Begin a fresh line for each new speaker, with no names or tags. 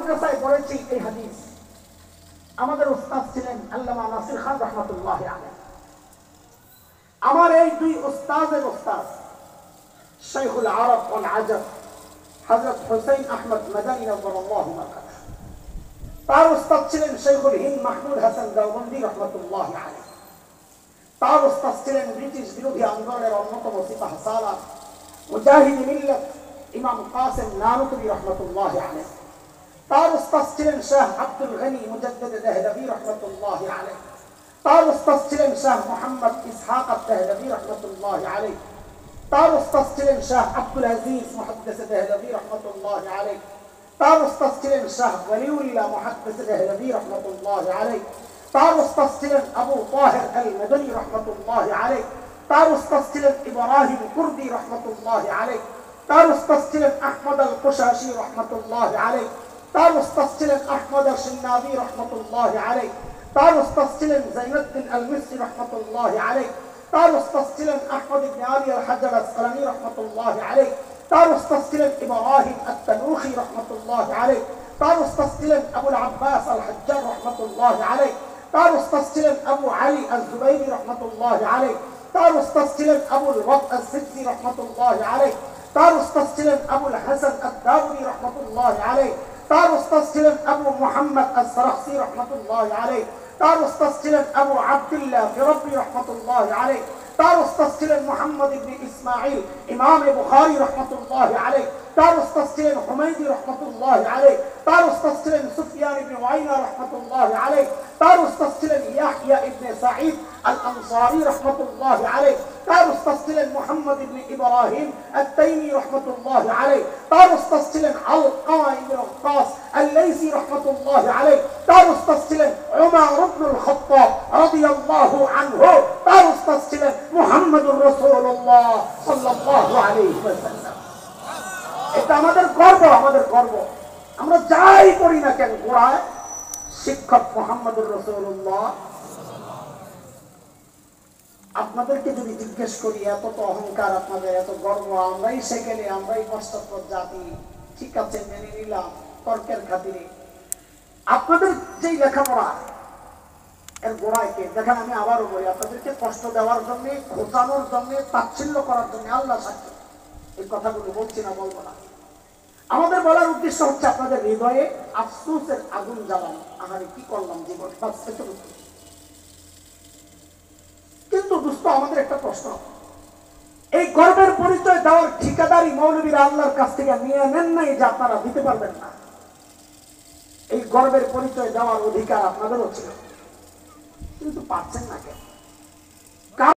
মাদ্রাসায় পড়েছি এই হাদিস। আমাদের উস্তাদ ছিলেন আল্লামা নাসির খান রহমাতুল্লাহ আলাইহি। আমার এই দুই উস্তাদের উস্তাদ শাইখুল আরব ওয়াল আজম হযরত হুসাইন আহমদ মাদানী নওয়ারাল্লাহু মারকাজ। তার উস্তাদ ছিলেন শাইখুল হিন্দ মাহমুদ হাসান দেওবন্দি রহমাতুল্লাহ আলাইহি। তার উস্তাদ ছিলেন ব্রিটিশ বিরোধী আন্দোলনের অন্যতম সিপাহসালার মুজাহিদ মিল্লাত ইমাম কাসেম নানুতুবি রহমাতুল্লাহ আলাইহি। তার উস্তাদ ছিলেন শাহ আব্দুল গনি মুজাদ্দিদ দেহলভী রহমাতুল্লাহ আলাইহি। তার উস্তাদ ছিলেন শাহ মোহাম্মদ ইসহাক দেহলভী রহমাতুল্লাহ আলাইহি। তার উস্তাদ ছিলেন শাহ আব্দুল আজিজ মুহাদ্দিস দেহলভী রহমাতুল্লাহ আলাইহি। তার উস্তাদ ছিলেন শাহ ওয়ালিউল্লাহ মুহাদ্দিস দেহলভী রহমাতুল্লাহ আলাইহি। তার উস্তাদ ছিলেন আবু তাহের আল মাদানী রহমাতুল্লাহ আলাইহি। তার উস্তাদ ছিলেন ইব্রাহিম কুরদি রহমাতুল্লাহ আলাইহি। তার উস্তাদ ছিলেন আহমদ আল কুশাশি রহমাতুল্লাহ আলাইহি। তার উস্তাদ ছিলেন আহমদ আল শিন্নাবি রহমাতুল্লাহ আলাইহি। তার উস্তাদ ছিলেন জাইনুদ্দিন আল মিসরি রহমাতুল্লাহ আলাইহি। তার উস্তাদ ছিলেন আহমদ ইবনে আলী আল হাজার আসকালানি রহমাতুল্লাহ আলাইহি। তার উস্তাদ ছিলেন ইব্রাহিম আত-তানুখি রহমাতুল্লাহ আলাইহি। তার উস্তাদ ছিলেন আবুল আব্বাস আল হাজ্জার রহমাতুল্লাহ আলাইহি। তার উস্তাদ ছিলেন আবু আলী আল-জুবাইরি রহমাতুল্লাহ আলাইহি। তার উস্তাদ ছিলেন আবুল ওয়াদ আস-সিদ্দি রহমাতুল্লাহ আলাইহি। তার উস্তাদ ছিলেন আবুল হাসান আদ-দাউরি রহমাতুল্লাহ আলাইহি। তার উস্তাদ ছিলেন আবু মুহাম্মদ আস-সারাখসি রহমাতুল্লাহ আলাইহি। তার উস্তাদ ছিলেন আবু আব্দুল্লাহ ফিরবি রহমাতুল্লাহ আলাইহি। তার উস্তাদ ছিলেন মুহাম্মদ ইবনে ইসমাঈল ইমাম বুখারী রহমাতুল্লাহ আলাইহি। তার উস্তাদ ছিলেন হুমায়দি রহমাতুল্লাহ আলাইহি। তার উস্তাদ ছিলেন সুফিয়ান ইবনে ওয়াইনা রহমাতুল্লাহ আলাইহি। তার উস্তাদ ছিলেন ইয়াহইয়া ইবনে সাঈদ আল আনসারী রহমাতুল্লাহ আলাইহি। তার উস্তাদ ছিলেন মুহাম্মদ ইবনে ইব্রাহিম আত-তাইমি রহমাতুল্লাহ আলাইহি। তার উস্তাদ ছিলেন আলকামা ইবনে ওয়াক্কাস আল-লাইসি রহমাতুল্লাহ আলাইহি। তার উস্তাদ ছিলেন উমর ইবনে আল-খাত্তাব রাদিয়াল্লাহু আনহু। তার উস্তাদ ছিলেন মুহাম্মদুর রাসূলুল্লাহ সাল্লাল্লাহু আলাইহি ওয়াসাল্লাম। এটা আমাদের গর্ব, আমাদের গর্ব। আমরা যাই করি না কেন গোড়ায় শিক্ষক মুহাম্মদুর রাসূলুল্লাহ। আপনাদেরকে যদি জিজ্ঞেস করি এত তো অহংকার, আপনাদের এত গর্ব, আমরাই সেকেলে, আমরাই পশ্চাৎপদ জাতি, ঠিক আছে মেনে নিলাম তর্কের খাতিরে। আপনাদের যেই লেখাপড়া এর গোড়ায় কে? দেখেন, আমি আবারও বলি, আপনাদেরকে কষ্ট দেওয়ার জন্য, খোঁচানোর জন্য, তাচ্ছিল্য করার জন্য আল্লাহ সাক্ষী এই কথাগুলো বলছি না, বলবো না। আমাদের বলার উদ্দেশ্য হচ্ছে আপনাদের হৃদয়ে আফসোসের আগুন জ্বালানো। আহারে কি করলাম জীবন। কিন্তু দোস্ত, আমাদের একটা প্রশ্ন, এই গর্বের পরিচয় দেওয়ার ঠিকাদারি মৌলবীরা আল্লাহর কাছ থেকে নিয়ে নেন নাই যে আপনারা দিতে পারবেন না। এই গর্বের পরিচয় দেওয়ার অধিকার আপনাদেরও ছিল, কিন্তু পারছেন না কেন?